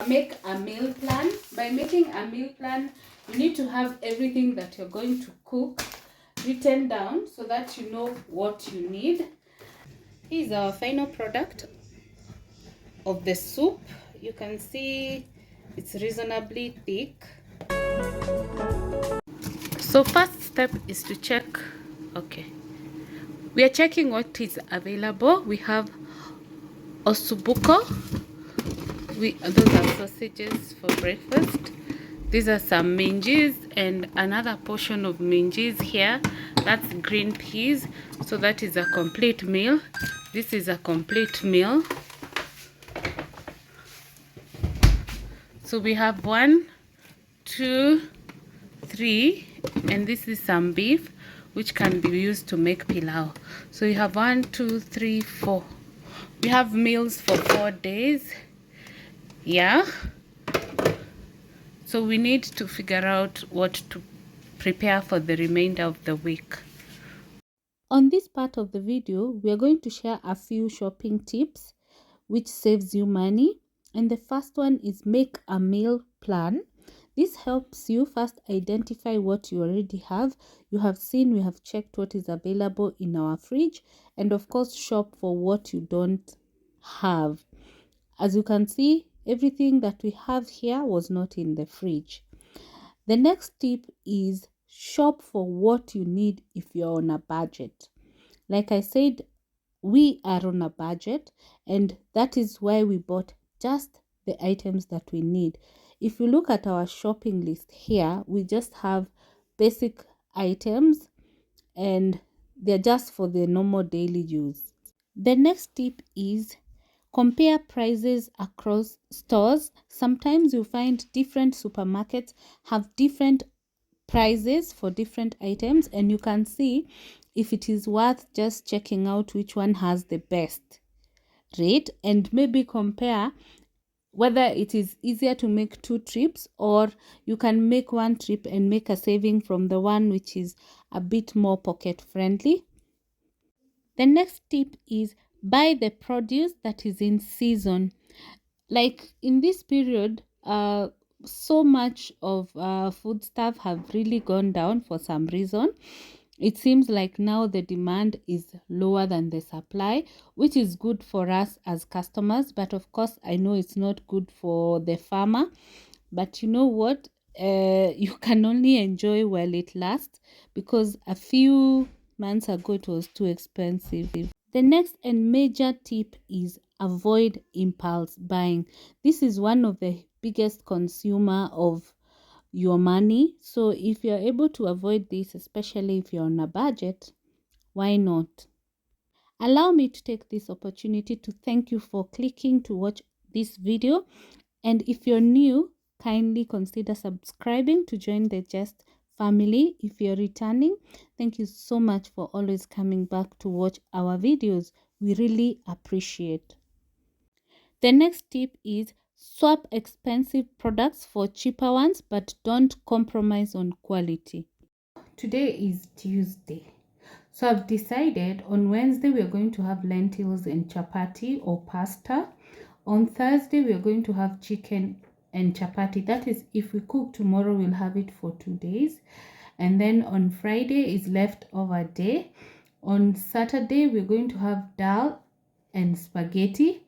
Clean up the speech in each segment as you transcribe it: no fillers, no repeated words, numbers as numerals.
make a meal plan. By making a meal plan, you need to have everything that you're going to cook written down so that you know what you need. Here's our final product of the soup. You can see it's reasonably thick. So first step is to check. Okay, we are checking what is available. We have ossobuco. Those are sausages for breakfast. These are some minges and another portion of minges here. That's green peas. So that is a complete meal. This is a complete meal. So we have 1, 2, 3, and this is some beef which can be used to make pilau. So you have 1, 2, 3, 4. We have meals for 4 days. Yeah. So we need to figure out what to prepare for the remainder of the week. On this part of the video, we are going to share a few shopping tips which saves you money. And the first one is make a meal plan. This helps you first identify what you already have. You have seen, we have checked what is available in our fridge, and of course shop for what you don't have. As you can see, everything that we have here was not in the fridge. The next tip is shop for what you need if you're on a budget. Like I said, we are on a budget, and that is why we bought just the items that we need. If you look at our shopping list here, we just have basic items and they're just for the normal daily use. The next tip is compare prices across stores. Sometimes you find different supermarkets have different prices for different items, and you can see if it is worth just checking out which one has the best rate, and maybe compare whether it is easier to make 2 trips, or you can make 1 trip and make a saving from the one which is a bit more pocket friendly. The next tip is buy the produce that is in season. Like in this period, so much of food stuff have really gone down for some reason. It seems like now the demand is lower than the supply, which is good for us as customers. But of course, I know it's not good for the farmer. But you know what? You can only enjoy while it lasts, because a few months ago it was too expensive. The next and major tip is avoid impulse buying. This is one of the biggest consumer of your money. So if you're able to avoid this, especially if you're on a budget, why not? Allow me to take this opportunity to thank you for clicking to watch this video. And if you're new, kindly consider subscribing to join the Just family. If you're returning, thank you so much for always coming back to watch our videos. We really appreciate. The next tip is swap expensive products for cheaper ones, but don't compromise on quality. Today is Tuesday. So I've decided on Wednesday we are going to have lentils and chapati or pasta. On Thursday we are going to have chicken and chapati. That is, if we cook tomorrow, we'll have it for 2 days. And then on Friday is leftover day. On Saturday we're going to have dal and spaghetti.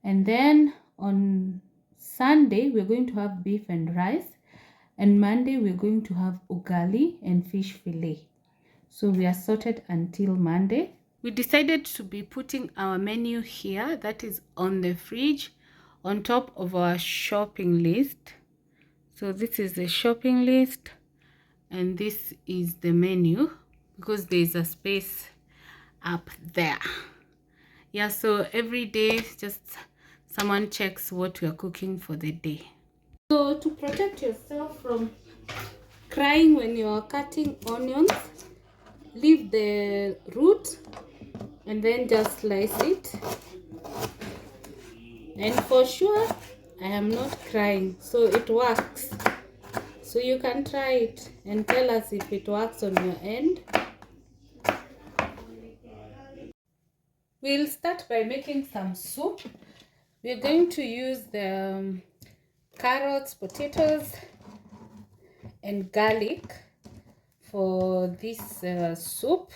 And then on Sunday we're going to have beef and rice. And Monday we're going to have ugali and fish fillet. So we are sorted until Monday. We decided to be putting our menu here, that is on the fridge, on top of our shopping list. So this is the shopping list and this is the menu, because there is a space up there. Yeah, so every day just someone checks what we are cooking for the day. So to protect yourself from crying when you are cutting onions, leave the root and then just slice it. And for sure I am not crying, so it works. So you can try it and tell us if it works on your end. We'll start by making some soup. We're going to use the carrots, potatoes, and garlic for this soup.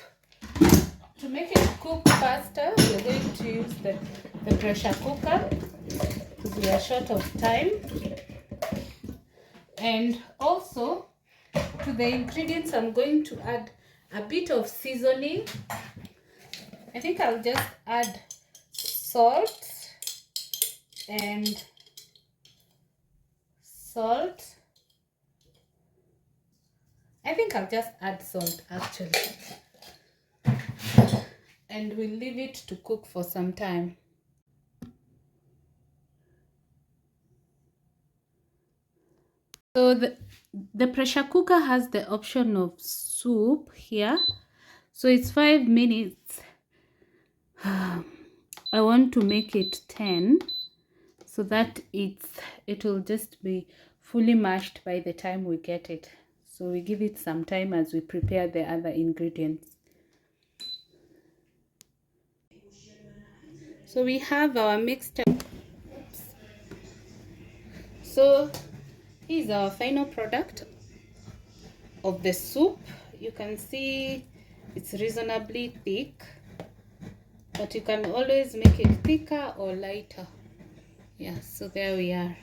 To make it cook faster, we're going to use the pressure cooker because we are short of time. And also to the ingredients, I'm going to add a bit of seasoning. I think I'll just add salt and salt. I think I'll just add salt actually. And we'll leave it to cook for some time. So the pressure cooker has the option of soup here. So it's 5 minutes. I want to make it 10 so that it will just be fully mashed by the time we get it. So we give it some time as we prepare the other ingredients. So we have our mixture. So here's our final product of the soup. You can see it's reasonably thick, but you can always make it thicker or lighter. Yeah, so there we are.